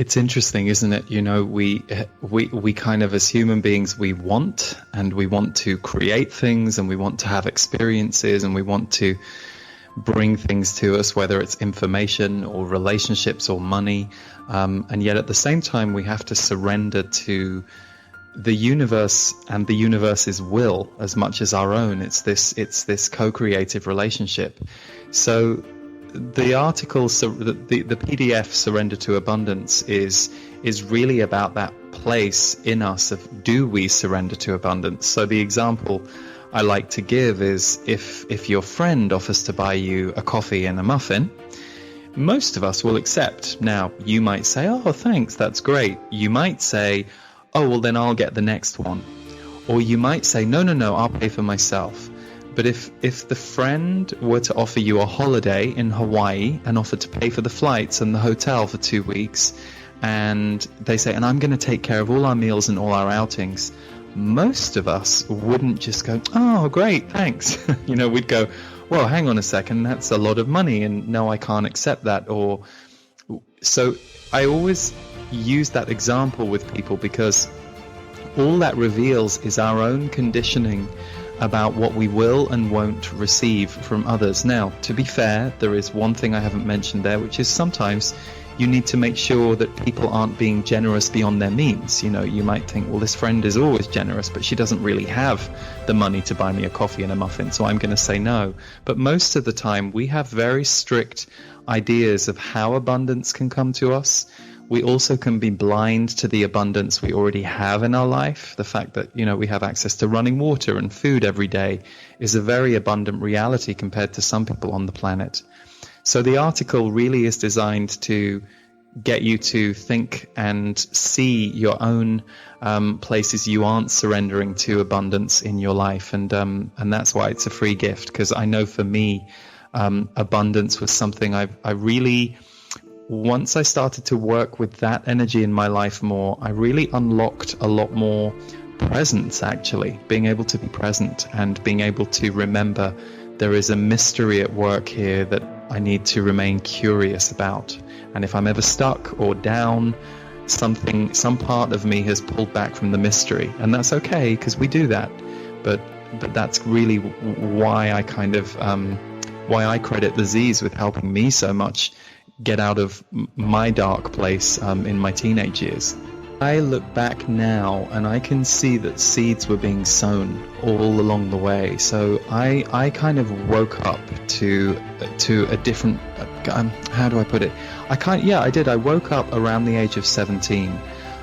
It's interesting, isn't it? We kind of, as human beings, we want to create things, and we want to have experiences, and we want to bring things to us, whether it's information or relationships or money. And yet at the same time, we have to surrender to the universe and the universe's will as much as our own. It's this co-creative relationship. So the article, the PDF Surrender to Abundance is really about that place in us of, do we surrender to abundance? So the example I like to give is, if your friend offers to buy you a coffee and a muffin, most of us will accept. Now, you might say, oh, thanks, that's great. You might say, oh, well, then I'll get the next one. Or you might say, no, I'll pay for myself. But if the friend were to offer you a holiday in Hawaii and offer to pay for the flights and the hotel for 2 weeks, and they say, and I'm going to take care of all our meals and all our outings, most of us wouldn't just go, oh, great, thanks. We'd go, well, hang on a second, that's a lot of money, and no, I can't accept that. Or so I always use that example with people, because all that reveals is our own conditioning about what we will and won't receive from others. Now, to be fair, there is one thing I haven't mentioned there, which is sometimes you need to make sure that people aren't being generous beyond their means. You might think, well, this friend is always generous, but she doesn't really have the money to buy me a coffee and a muffin, so I'm going to say no. But most of the time, we have very strict ideas of how abundance can come to us. We also can be blind to the abundance we already have in our life. The fact that, we have access to running water and food every day is a very abundant reality compared to some people on the planet. So the article really is designed to get you to think and see your own places you aren't surrendering to abundance in your life. And that's why it's a free gift, because I know for me, abundance was something I really... Once I started to work with that energy in my life more, I really unlocked a lot more presence, actually. Being able to be present and being able to remember there is a mystery at work here that I need to remain curious about. And if I'm ever stuck or down, some part of me has pulled back from the mystery. And that's okay, because we do that. But that's really why I why I credit the Z's with helping me so much get out of my dark place in my teenage years. I look back now and I can see that seeds were being sown all along the way. So I kind of woke up to a different, how do I put it? I did. I woke up around the age of 17.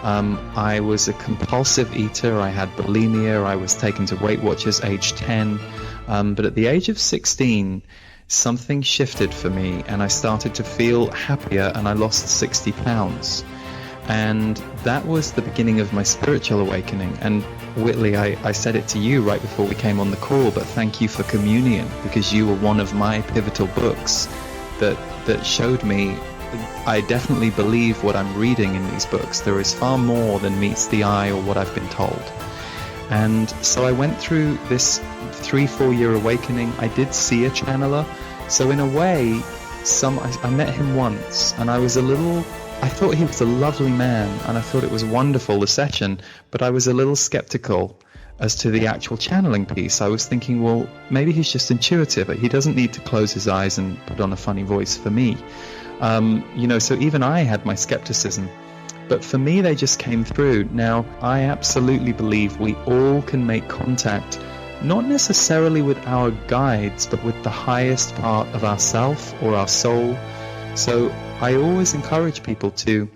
I was a compulsive eater. I had bulimia. I was taken to Weight Watchers age 10. But at the age of 16, something shifted for me and I started to feel happier, and I lost 60 pounds. And that was the beginning of my spiritual awakening. And Whitley, I said it to you right before we came on the call, but thank you for Communion, because you were one of my pivotal books that showed me I definitely believe what I'm reading in these books. There is far more than meets the eye or what I've been told. And so I went through this 3-4 year awakening. I did see a channeler. So in a way, I met him once, and I thought he was a lovely man, and I thought it was wonderful, the session, but I was a little skeptical as to the actual channeling piece. I was thinking, well, maybe he's just intuitive. He doesn't need to close his eyes and put on a funny voice for me. So even I had my skepticism. But for me, they just came through. Now, I absolutely believe we all can make contact, not necessarily with our guides, but with the highest part of ourself or our soul. So I always encourage people to,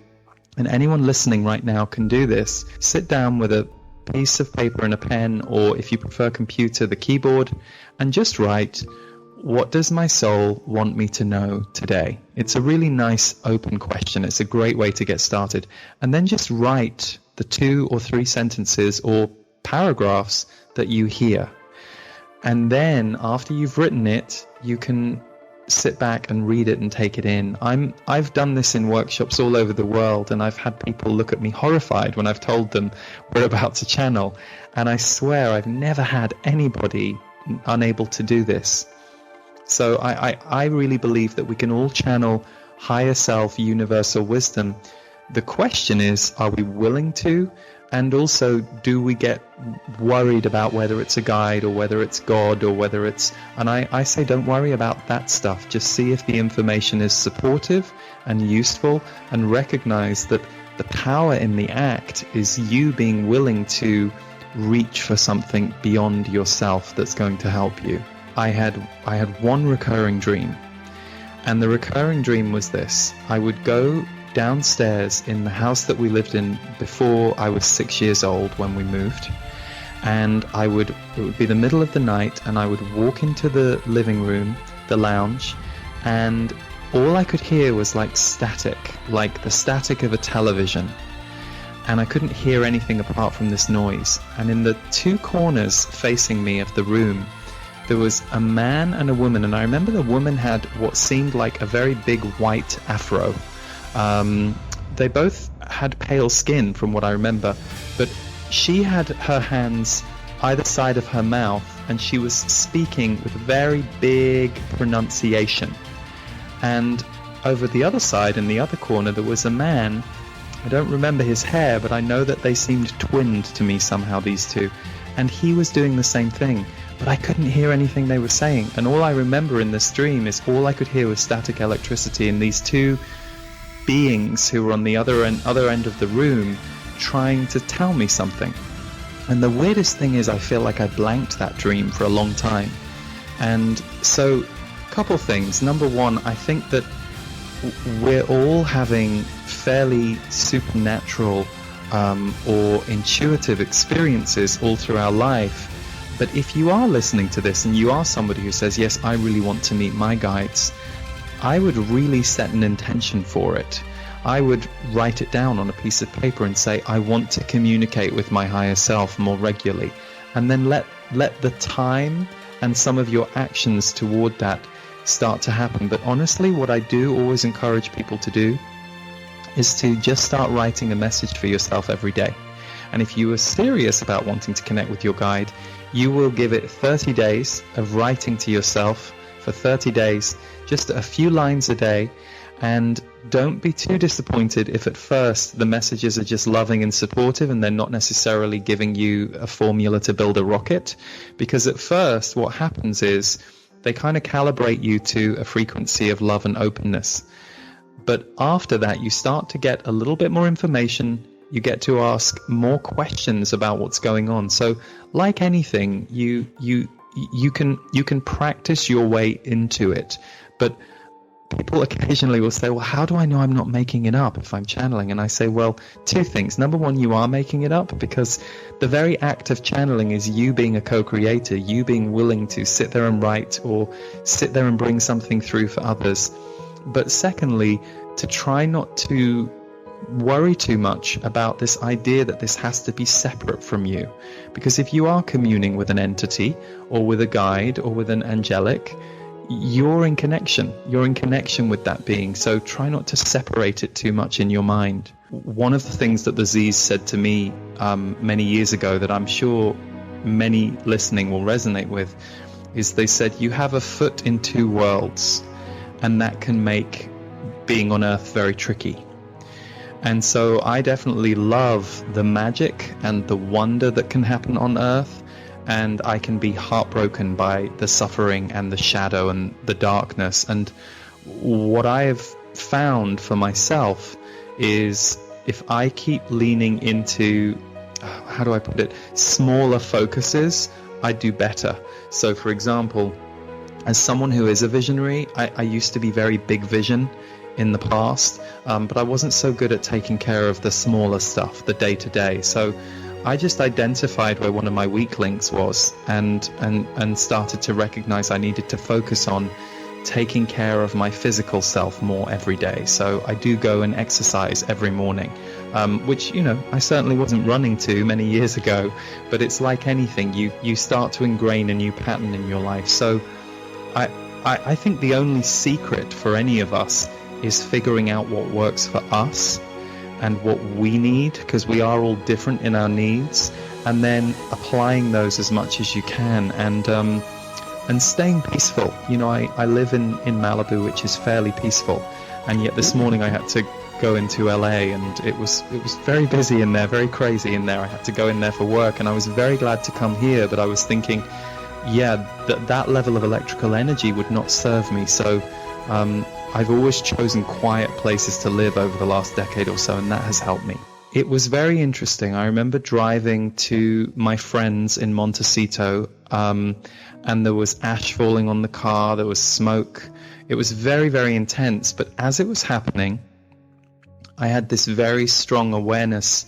and anyone listening right now can do this, sit down with a piece of paper and a pen, or if you prefer computer, the keyboard, and just write, what does my soul want me to know today? It's a really nice open question. It's a great way to get started. And then just write the 2 or 3 sentences or paragraphs that you hear. And then after you've written it, you can sit back and read it and take it in. I've done this in workshops all over the world, and I've had people look at me horrified when I've told them we're about to channel. And I swear I've never had anybody unable to do this. So I really believe that we can all channel higher self, universal wisdom, The question is, are we willing to? And also, do we get worried about whether it's a guide or whether it's God or whether it's... And I say don't worry about that stuff. Just see if the information is supportive and useful, and recognize that the power in the act is you being willing to reach for something beyond yourself that's going to help you. I had one recurring dream, and the recurring dream was this. I would go downstairs in the house that we lived in before I was 6 years old when we moved, and it would be the middle of the night, and I would walk into the living room, the lounge, and all I could hear was like static, like the static of a television, and I couldn't hear anything apart from this noise. And in the two corners facing me of the room, there was a man and a woman, and I remember the woman had what seemed like a very big white afro. They both had pale skin from what I remember, but she had her hands either side of her mouth, and she was speaking with very big pronunciation. And over the other side, in the other corner, there was a man. I don't remember his hair, but I know that they seemed twinned to me somehow, these two. And he was doing the same thing, but I couldn't hear anything they were saying. And all I remember in this dream is all I could hear was static electricity, and these two beings who were on the other end of the room trying to tell me something. And the weirdest thing is, I feel like I blanked that dream for a long time. And so, a couple things. Number one, I think that we're all having fairly supernatural or intuitive experiences all through our life. But if you are listening to this and you are somebody who says, yes, I really want to meet my guides, I would really set an intention for it. I would write it down on a piece of paper and say, I want to communicate with my higher self more regularly. And then let the time and some of your actions toward that start to happen. But honestly, what I do always encourage people to do is to just start writing a message for yourself every day. And if you are serious about wanting to connect with your guide, you will give it 30 days of writing to yourself for 30 days, just a few lines a day. And don't be too disappointed if at first the messages are just loving and supportive and they're not necessarily giving you a formula to build a rocket. Because at first what happens is they kind of calibrate you to a frequency of love and openness. But after that, you start to get a little bit more information. You get to ask more questions about what's going on. So like anything, you can practice your way into it. But people occasionally will say, well, how do I know I'm not making it up if I'm channeling? And I say, well, two things. Number one, you are making it up, because the very act of channeling is you being a co-creator, you being willing to sit there and write or sit there and bring something through for others. But secondly, to try not to worry too much about this idea that this has to be separate from you. Because if you are communing with an entity or with a guide or with an angelic, you're in connection with that being. So try not to separate it too much in your mind. One of the things that the Z's said to me many years ago that I'm sure many listening will resonate with is they said, you have a foot in two worlds, and that can make being on Earth very tricky. And so I definitely love the magic and the wonder that can happen on Earth. And I can be heartbroken by the suffering and the shadow and the darkness. And what I have found for myself is if I keep leaning into, how do I put it, smaller focuses, I do better. So for example, as someone who is a visionary, I used to be very big vision in the past, but I wasn't so good at taking care of the smaller stuff, the day-to-day. So I just identified where one of my weak links was and started to recognize I needed to focus on taking care of my physical self more every day. So I do go and exercise every morning, which, I certainly wasn't running to many years ago, but it's like anything, you start to ingrain a new pattern in your life. So I think the only secret for any of us is figuring out what works for us and what we need, because we are all different in our needs, and then applying those as much as you can, and staying peaceful. I live in Malibu, which is fairly peaceful, and yet this morning I had to go into LA, and it was very busy in there, very crazy in there. I had to go in there for work, and I was very glad to come here, but I was thinking, yeah, that level of electrical energy would not serve me. So I've always chosen quiet places to live over the last decade or so, and that has helped me. It was very interesting. I remember driving to my friends in Montecito, and there was ash falling on the car, there was smoke. It was very, very intense, but as it was happening, I had this very strong awareness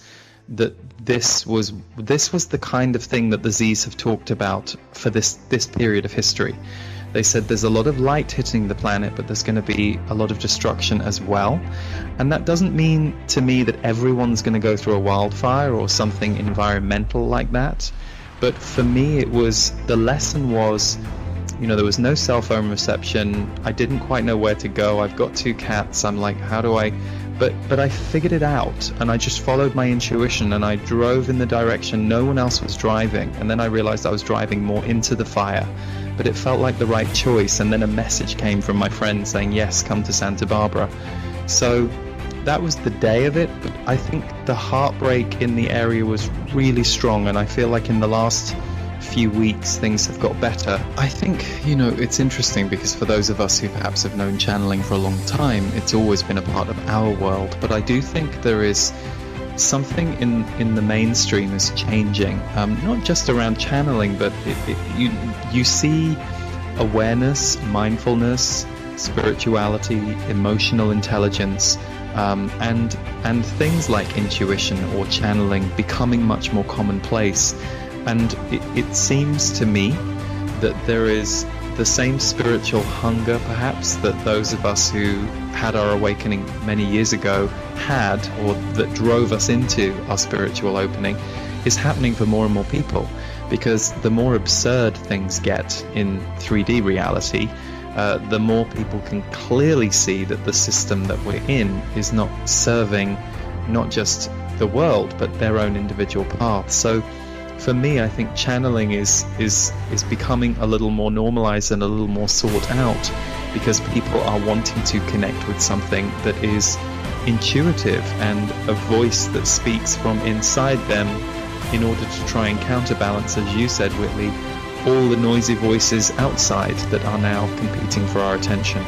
that this was the kind of thing that the Z's have talked about for this period of history. They said there's a lot of light hitting the planet, but there's going to be a lot of destruction as well. And that doesn't mean to me that everyone's going to go through a wildfire or something environmental like that. But for me, the lesson was, there was no cell phone reception. I didn't quite know where to go. I've got 2 cats. I'm like, how do I... But I figured it out, and I just followed my intuition, and I drove in the direction no one else was driving. And then I realized I was driving more into the fire, but it felt like the right choice. And then a message came from my friend saying, yes, come to Santa Barbara. So that was the day of it, but I think the heartbreak in the area was really strong, and I feel like in the last few weeks things have got better. I think, it's interesting because for those of us who perhaps have known channeling for a long time, it's always been a part of our world, but I do think there is something in the mainstream is changing, not just around channeling, but you see awareness, mindfulness, spirituality, emotional intelligence, and things like intuition or channeling becoming much more commonplace. And it seems to me that there is the same spiritual hunger, perhaps, that those of us who had our awakening many years ago had, or that drove us into our spiritual opening, is happening for more and more people. Because the more absurd things get in 3D reality, the more people can clearly see that the system that we're in is not serving not just the world, but their own individual paths. So for me, I think channeling is becoming a little more normalized and a little more sought out, because people are wanting to connect with something that is intuitive and a voice that speaks from inside them in order to try and counterbalance, as you said, Whitley, all the noisy voices outside that are now competing for our attention.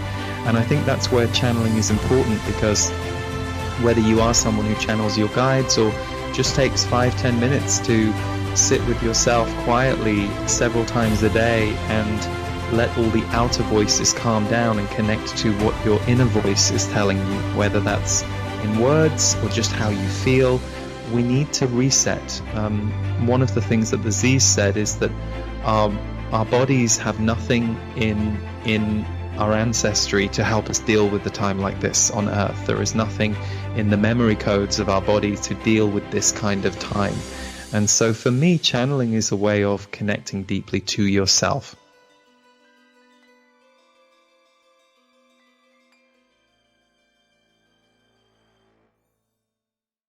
And I think that's where channeling is important, because whether you are someone who channels your guides or just takes 5-10 minutes to sit with yourself quietly several times a day and let all the outer voices calm down and connect to what your inner voice is telling you, whether that's in words or just how you feel, we need to reset. One of the things that the Z's said is that our bodies have nothing in our ancestry to help us deal with a time like this on Earth. There is nothing in the memory codes of our body to deal with this kind of time. And so for me, channeling is a way of connecting deeply to yourself.